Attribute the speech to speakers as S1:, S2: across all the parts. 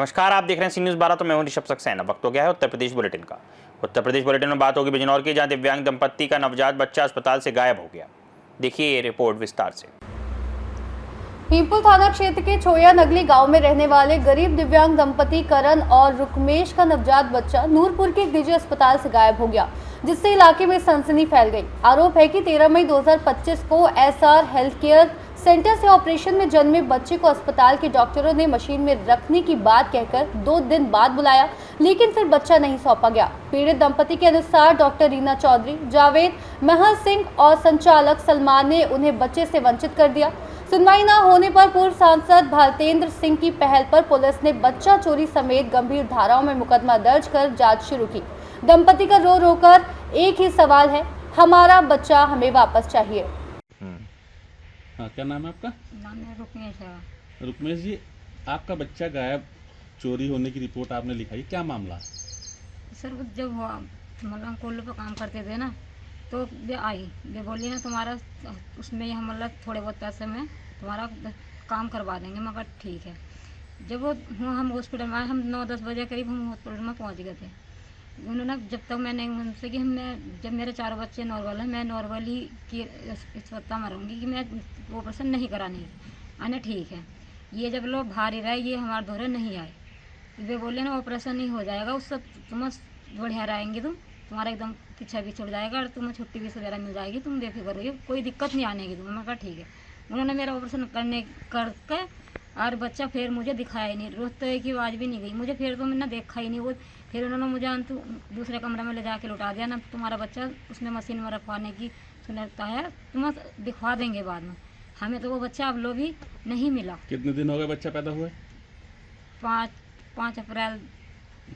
S1: नमस्कार, आप देख रहे हैं सी न्यूज़ 12। तो मैं हूं ऋषभ सक्सेना। वक्त हो गया है उत्तर प्रदेश बुलेटिन का। उत्तर प्रदेश बुलेटिन में बात होगी बिजनौर की, जहां दिव्यांग दंपत्ति का नवजात बच्चा अस्पताल से गायब हो गया। देखिए ये रिपोर्ट विस्तार से।
S2: भीमपुर थाना क्षेत्र के छोया नगली गांव में रहने वाले गरीब दिव्यांग दंपति करण और रुकमेश का नवजात बच्चा नूरपुर के एक निजी अस्पताल से गायब हो गया, जिससे इलाके में सनसनी फैल गई। आरोप है कि 13 मई 2025 को एसआर हेल्थ केयर सेंटर से ऑपरेशन में जन्मे बच्चे को अस्पताल के डॉक्टरों ने मशीन में रखने की बात कहकर 2 दिन बाद बुलाया, लेकिन फिर बच्चा नहीं सौंपा गया। पीड़ित दंपति के अनुसार डॉक्टर रीना चौधरी, जावेद महल सिंह और संचालक सलमान ने उन्हें बच्चे से वंचित कर दिया। सुनवाई न होने पर पूर्व सांसद भारतेंद्र सिंह की पहल पर पुलिस ने बच्चा चोरी समेत गंभीर धाराओं में मुकदमा दर्ज कर जांच शुरू की। दंपति का रो कर एक ही सवाल है, हमारा बच्चा हमें वापस चाहिए।
S3: हाँ, क्या नाम है आपका?
S4: नाम है रुकमेश है।
S3: रुकमेश जी, आपका बच्चा गायब चोरी होने की रिपोर्ट आपने लिखाई, क्या मामला?
S4: सर वो जब मतलब कोल्लू पे काम करते थे ना, तो वे आई, वे बोली ना तुम्हारा उसमें हम मतलब थोड़े बहुत पैसे में तुम्हारा काम करवा देंगे। मैं कहा ठीक है। जब वो हम हॉस्पिटल में आए, हम 9-10 बजे करीब हम हॉस्पिटल में पहुंच गए थे। उन्होंने जब तक मैंने उनसे कि जब मेरे 4 बच्चे नॉर्मल हैं, मैं नॉर्मली की स्वच्छता में रहूँगी कि मैं ऑपरेशन नहीं करानी। आने ठीक है। ये जब लोग बाहर ही रहे, ये हमारे दौरे नहीं आए। वे बोले ना ऑपरेशन नहीं हो जाएगा, उससे तुम बढ़िया रहेंगे, तुम्हारा एकदम पीछा भी छुट जाएगा और तुम्हें छुट्टी भी वगैरह मिल जाएगी, तुम बेफिक्र रहिए, कोई दिक्कत नहीं आने की तुम्हें। मैं कहा ठीक है। उन्होंने मेरा ऑपरेशन करके और बच्चा फिर मुझे दिखाया ही नहीं, रोज तो एक ही आवाज़ भी नहीं गई मुझे, फिर तो मैंने देखा ही नहीं वो। फिर उन्होंने मुझे अंत दूसरे कमरे में ले जाके लौटा दिया ना, तुम्हारा बच्चा उसमें मशीन में रखवाने की सुनता है, तुम्हें दिखवा देंगे बाद में। हमें तो वो बच्चा अब लो भी नहीं मिला।
S3: कितने दिन हो गए बच्चा पैदा हुए?
S4: 5 अप्रैल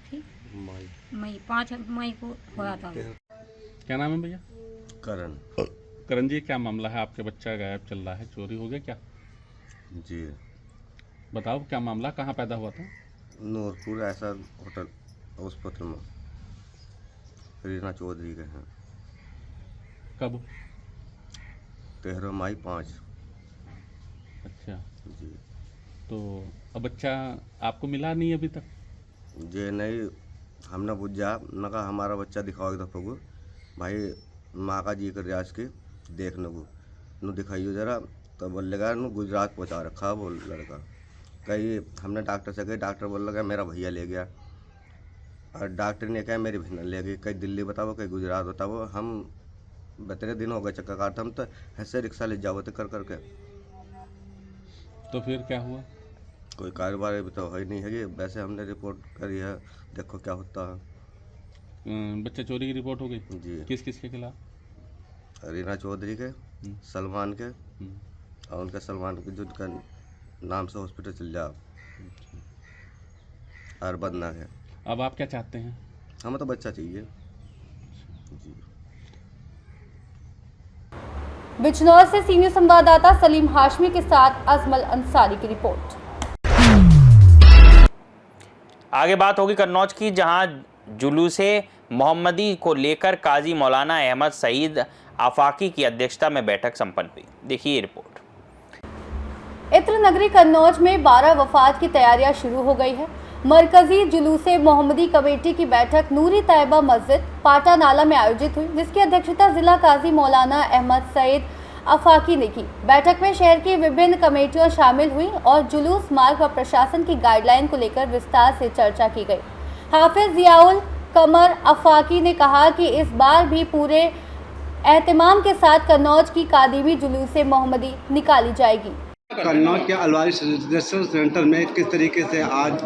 S4: थी, मई 5 मई को हुआ था।
S3: क्या नाम है भैया?
S5: करण।
S3: करण जी, क्या मामला है? आपके बच्चा गायब चल रहा है, चोरी हो गया क्या?
S5: जी,
S3: बताओ क्या मामला, कहाँ पैदा हुआ था?
S5: नूरपुर ऐसा होटल अस्पताल में रीना चौधरी के हैं।
S3: कब?
S5: 13 मई 5।
S3: अच्छा,
S5: जी
S3: तो अब बच्चा आपको मिला नहीं अभी तक?
S5: जे नहीं, हमने पूछा, मैं कहा हमारा बच्चा दिखाओ एक दफ़ा को, भाई माँ का जी कर रियाज के देखने को नू दिखाइयो ज़रा। तो बोल लगा नू गुजरात पहुँचा रखा वो लड़का। कहीं हमने डॉक्टर से कही, डॉक्टर बोल लगा मेरा भैया ले गया, और डॉक्टर ने कहा मेरी बहन ले गई, कहीं दिल्ली बताओ कहीं गुजरात बताओ। हम 12 दिन हो गए चक्कर काटते, हम तो ऐसे रिक्शा ले जाओ तो कर करके।
S3: तो फिर क्या हुआ?
S5: कोई कारोबार अभी तो है नहीं है, वैसे हमने रिपोर्ट करी है, देखो क्या होता है।
S3: बच्चा चोरी की रिपोर्ट हो गई?
S5: जी,
S3: किस किस के खिलाफ?
S5: रीना चौधरी के, सलमान के, और उनके सलमान के जो उनका नाम से हॉस्पिटल चल जाओ, और बदना है।
S3: अब आप क्या चाहते हैं?
S5: हमें तो बच्चा चाहिए। जी,
S2: बिजनौर से सीनियर संवाददाता सलीम हाशमी के साथ अजमल अंसारी की रिपोर्ट।
S1: आगे बात होगी कन्नौज की, जहां जुलूसे मोहम्मदी को लेकर काजी मौलाना अहमद सईद आफाकी की अध्यक्षता में बैठक संपन्न हुई। देखिए ये रिपोर्ट।
S2: इत्र नगरी कन्नौज में 12 वफात की तैयारियां शुरू हो गई है। मरकजी जुलूसे मोहम्मदी कमेटी की बैठक नूरी तैयबा मस्जिद पाटा नाला में आयोजित हुई, जिसकी अध्यक्षता जिला काजी मौलाना अहमद सईद आफाकी ने की। बैठक में शहर की विभिन्न कमेटियां शामिल हुई और जुलूस मार्ग व प्रशासन की गाइडलाइन को लेकर विस्तार से चर्चा की गई। हाफिज जियाउल कमर आफाकी ने कहा कि इस बार भी पूरे एहतमाम के साथ कन्नौज की कादिमी जुलूसे मोहम्मदी निकाली जाएगी।
S6: कन्नौज के अलवारी रेजिडेंशियल सेंटर में किस तरीके से आज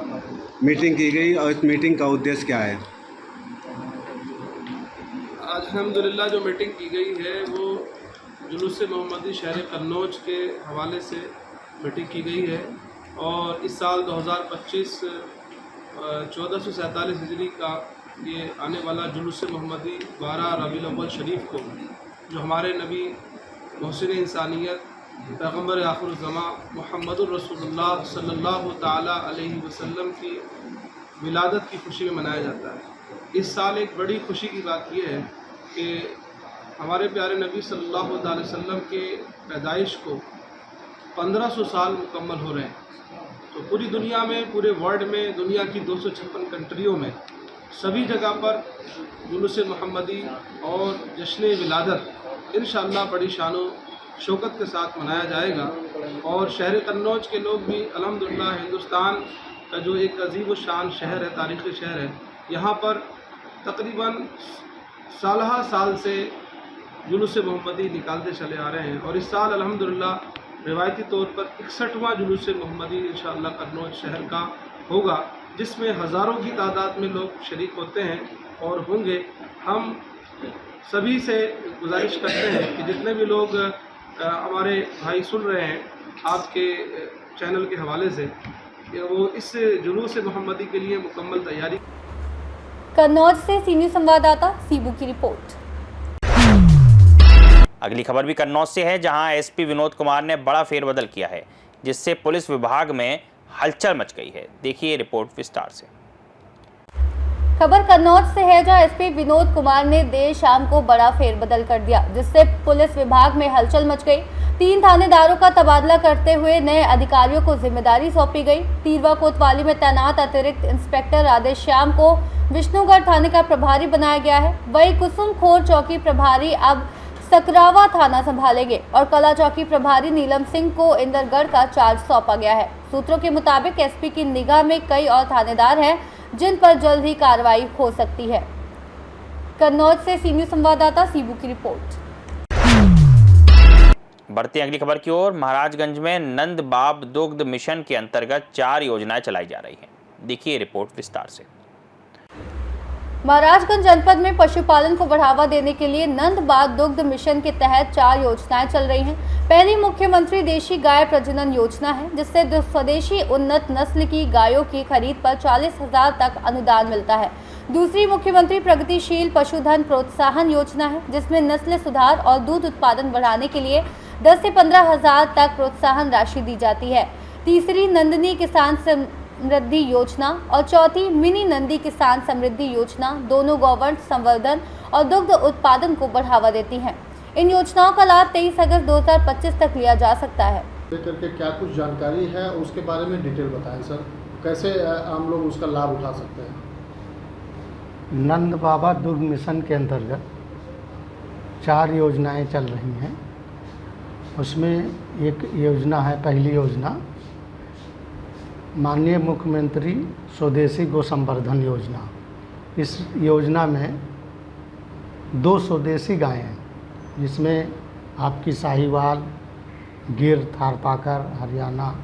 S6: मीटिंग की गई और इस मीटिंग का उद्देश्य क्या है?
S7: आज अल्हम्दुलिल्लाह जो मीटिंग की गई है वो जुलूस मोहम्मदी शहर कन्नौज के हवाले से मीटिंग की गई है। और इस साल 2025 1447 हिजरी का ये आने वाला जुलूस मोहम्मदी 12 रबीउल अव्वल शरीफ को, जो हमारे नबी मोहसिन इंसानियत पैगम्बर आखिरुज़्ज़मा मुहम्मदुर रसूलुल्लाह सल्लल्लाहु ताला अलैहि वसल्लम की विलादत की खुशी में मनाया जाता है। इस साल एक बड़ी खुशी की बात यह है कि हमारे प्यारे नबी सल्लल्लाहु अलैहि वसल्लम के पैदाइश को 1500 साल मुकम्मल हो रहे हैं। तो पूरी दुनिया में, पूरे वर्ल्ड में, दुनिया की 256 कंट्रियों में सभी जगह पर जुलूस मोहम्मदी और जश्न विलादत इंशाअल्लाह बड़ी शानो शौकत के साथ मनाया जाएगा। और शहर कन्नौज के लोग भी अल्हम्दुलिल्लाह, हिंदुस्तान का जो एक अजीब व शान शहर है, तारीख़ी शहर है, यहाँ पर तकरीबन साल से जुलूस मोहम्मदी निकालते चले आ रहे हैं। और इस साल अल्हम्दुलिल्लाह रिवायती तौर पर 61वां जुलूस मोहम्मदी इंशाअल्लाह कन्नौज शहर का होगा, जिसमें हज़ारों की तादाद में लोग शरीक होते हैं और होंगे। हम सभी से गुजारिश करते हैं कि जितने भी लोग हमारे भाई सुन रहे हैं आपके चैनल के हवाले से, वो इस जुलूस मोहम्मदी के लिए मुकम्मल तैयारी।
S2: कन्नौज से सीनियर संवाददाता सीबू की रिपोर्ट।
S1: अगली खबर भी कन्नौज से है, जहां एसपी विनोद कुमार ने बड़ा फेरबदल किया है, जिससे पुलिस विभाग में हलचल मच गई है। देखिए रिपोर्ट विस्तार से।
S2: खबर कन्नौज से है, जहां एसपी विनोद कुमार ने देर शाम को बड़ा फेरबदल कर दिया, जिससे पुलिस विभाग में हलचल मच गई। 3 थानेदारों का तबादला करते हुए नए अधिकारियों को जिम्मेदारी सौंपी गई। तीरवा कोतवाली में तैनात अतिरिक्त इंस्पेक्टर राधेश्याम को विष्णुगढ़ थाने का प्रभारी बनाया गया है। वहीं कुसुमखोर चौकी प्रभारी अब सकरावा थाना संभालेंगे और कला चौकी प्रभारी नीलम सिंह को इंदरगढ़ का चार्ज सौंपा गया है। सूत्रों के मुताबिक एसपी की निगाह में कई और थानेदार हैं, जिन पर जल्द ही कार्रवाई हो सकती है। कन्नौज से सीनियर संवाददाता सीबू की रिपोर्ट।
S1: बढ़ते अगली खबर की ओर। महाराजगंज में नंद बाब दुग्ध मिशन के अंतर्गत 4 योजनाएं चलाई जा रही हैं। देखिए रिपोर्ट विस्तार से।
S2: महाराजगंज जनपद में पशुपालन को बढ़ावा देने के लिए नंद बाब दुग्ध मिशन के तहत 4 योजनाएं चल रही हैं। पहली मुख्यमंत्री देशी गाय प्रजनन योजना है, जिससे स्वदेशी उन्नत नस्ल की गायों की खरीद पर 40,000 तक अनुदान मिलता है। दूसरी मुख्यमंत्री प्रगतिशील पशुधन प्रोत्साहन योजना है, जिसमें नस्ल सुधार और दूध उत्पादन बढ़ाने के लिए 10 से 15,000 तक प्रोत्साहन राशि दी जाती है। तीसरी नंदिनी किसान समृद्धि योजना और चौथी मिनी नंदी किसान समृद्धि योजना दोनों गौवंश संवर्धन और दुग्ध उत्पादन को बढ़ावा देती हैं। इन योजनाओं का लाभ 23 अगस्त 2025 तक लिया जा सकता है।
S8: लेकर के क्या कुछ जानकारी है उसके बारे में डिटेल बताएं सर, कैसे आम लोग उसका लाभ उठा सकते हैं?
S9: नंद बाबा दुग्ध मिशन के अंतर्गत 4 योजनाएं चल रही हैं। उसमें एक योजना है, पहली योजना माननीय मुख्यमंत्री स्वदेशी गौ संवर्धन योजना। इस योजना में 2 स्वदेशी गायें हैं, जिसमें आपकी साहिवाल, गिर, थारपाकर, हरियाणा,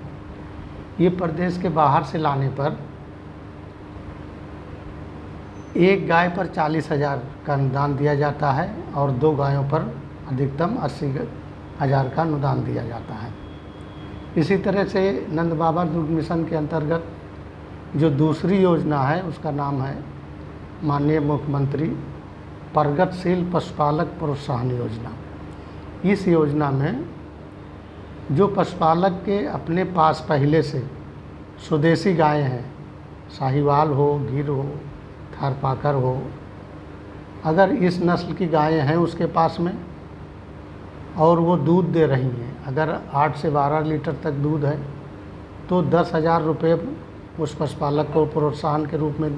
S9: ये प्रदेश के बाहर से लाने पर एक गाय पर 40,000 का अनुदान दिया जाता है और 2 गायों पर अधिकतम 80,000 का अनुदान दिया जाता है। इसी तरह से नंद बाबा दुग्ध मिशन के अंतर्गत जो दूसरी योजना है, उसका नाम है माननीय मुख्यमंत्री प्रगतिशील पशुपालक प्रोत्साहन योजना। इस योजना में जो पशुपालक के अपने पास पहले से स्वदेशी गायें हैं, साहिवाल हो, गिर हो, थारपाकर हो, अगर इस नस्ल की गायें हैं उसके पास में और वो दूध दे रही हैं, अगर 8 से 12 लीटर तक दूध है तो 10,000 रुपये उस पशुपालक को प्रोत्साहन के रूप में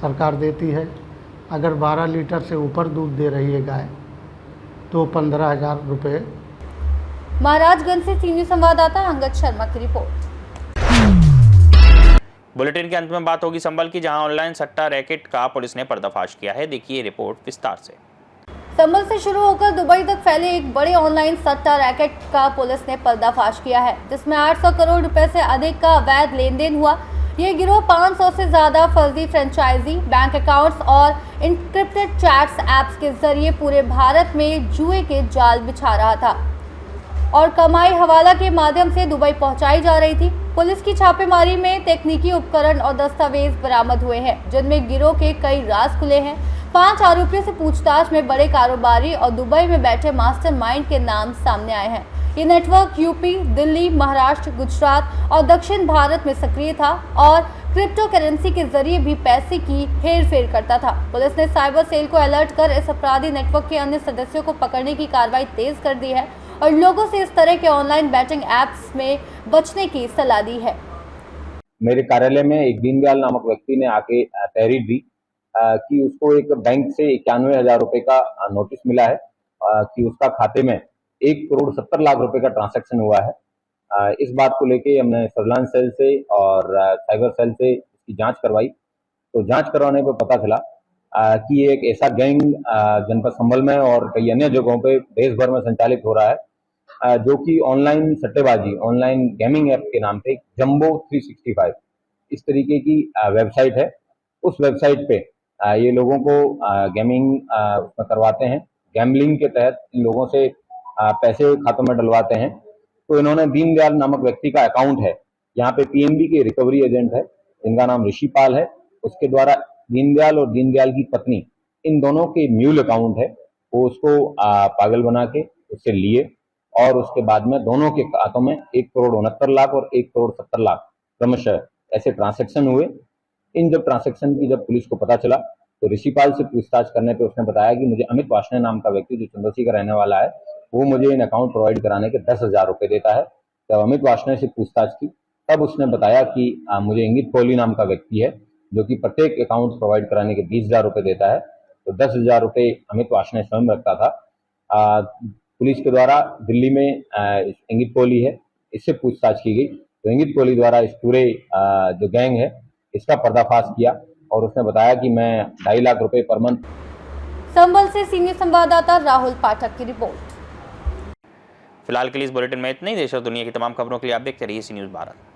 S9: सरकार देती है। अगर 12 लीटर से ऊपर दूध दे रही है गाय तो 15,000 रुपये।
S2: महाराजगंज से सीनियर संवाददाता अंगद शर्मा की रिपोर्ट।
S1: बुलेटिन के अंत में बात होगी संभल की, जहां ऑनलाइन सट्टा रैकेट का पुलिस ने पर्दाफाश किया है। देखिए रिपोर्ट विस्तार से।
S2: संभल से शुरू होकर दुबई तक फैले एक बड़े ऑनलाइन सट्टा रैकेट का पुलिस ने पर्दाफाश किया है, जिसमें 800 करोड़ रुपए से अधिक का अवैध लेन देन हुआ। ये गिरोह 500 से ज़्यादा फर्जी फ्रेंचाइजी, बैंक अकाउंट्स और इनक्रिप्टेड चैट्स ऐप्स के जरिए पूरे भारत में जुए के जाल बिछा रहा था और कमाई हवाला के माध्यम से दुबई पहुंचाई जा रही थी। पुलिस की छापेमारी में तकनीकी उपकरण और दस्तावेज बरामद हुए हैं, जिनमें गिरोह के कई राज खुले हैं। 5 आरोपियों से पूछताछ में बड़े कारोबारी और दुबई में बैठे मास्टरमाइंड के नाम सामने आए हैं। ये नेटवर्क यूपी, दिल्ली, महाराष्ट्र, गुजरात और दक्षिण भारत में सक्रिय था और क्रिप्टो करेंसी के जरिए भी पैसे की हेरफेर करता था। पुलिस ने साइबर सेल को अलर्ट कर इस अपराधी नेटवर्क के अन्य सदस्यों को पकड़ने की कार्रवाई तेज कर दी है और लोगों से इस तरह के ऑनलाइन बैटिंग ऐप्स में बचने की सलाह दी है।
S10: मेरे कार्यालय में एक दीनदयाल नामक व्यक्ति ने आके तहरीर दी कि उसको एक बैंक से 91,000 रुपए का नोटिस मिला है कि उसका खाते में 1,70,00,000 रुपए का ट्रांजैक्शन हुआ है। इस बात को लेके हमने सर्विलांस सेल से और साइबर सेल से इसकी जांच करवाई। तो जांच करवाने पर पता चला कि ये एक ऐसा गैंग जनपद संभल में और कई अन्य जगहों पे देश भर में संचालित हो रहा है जो कि ऑनलाइन सट्टेबाजी, ऑनलाइन गेमिंग ऐप के नाम पे जंबो 365 इस तरीके की वेबसाइट है। उस वेबसाइट पे ये लोगों को गेमिंग उसमें करवाते हैं, गैम्बलिंग के तहत इन लोगों से पैसे खातों में डलवाते हैं। तो इन्होंने दीनदयाल नामक व्यक्ति का अकाउंट है, यहाँ पे पीएनबी के रिकवरी एजेंट है जिनका नाम ऋषिपाल है, उसके द्वारा दीनदयाल और दीनदयाल की पत्नी इन दोनों के म्यूल अकाउंट है, वो उसको पागल बना के उससे लिए और उसके बाद में दोनों के खातों में 1,69,00,000 और 1,70,00,000 क्रमशः ऐसे ट्रांजैक्शन हुए। इन जब ट्रांजैक्शन की जब पुलिस को पता चला तो ऋषिपाल से पूछताछ करने पे उसने बताया कि मुझे अमित वाशने नाम का व्यक्ति जो चंदौसी का रहने वाला है वो मुझे इन अकाउंट प्रोवाइड कराने के 10,000 रुपए देता है। जब अमित वाशने से पूछताछ की तब उसने बताया कि मुझे इंगित कोहली नाम का व्यक्ति है जो कि प्रत्येक अकाउंट प्रोवाइड कराने के 20,000 रुपए देता है। तो 10,000 रुपए अमित वाशने स्वयं रखता था। पुलिस के द्वारा दिल्ली में इंगित कोहली है, इससे पूछताछ की गई तो इंगित कोहली द्वारा इस पूरे जो गैंग है इसका पर्दाफाश किया और उसने बताया कि मैं 2.5 लाख रुपए पर मंथ।
S2: संभल से सीनियर संवाददाता राहुल पाठक की रिपोर्ट।
S1: फिलहाल के लिए इस बुलेटिन में इतना ही। देश और दुनिया की तमाम खबरों के लिए आप देखते रहिए सी न्यूज़ भारत।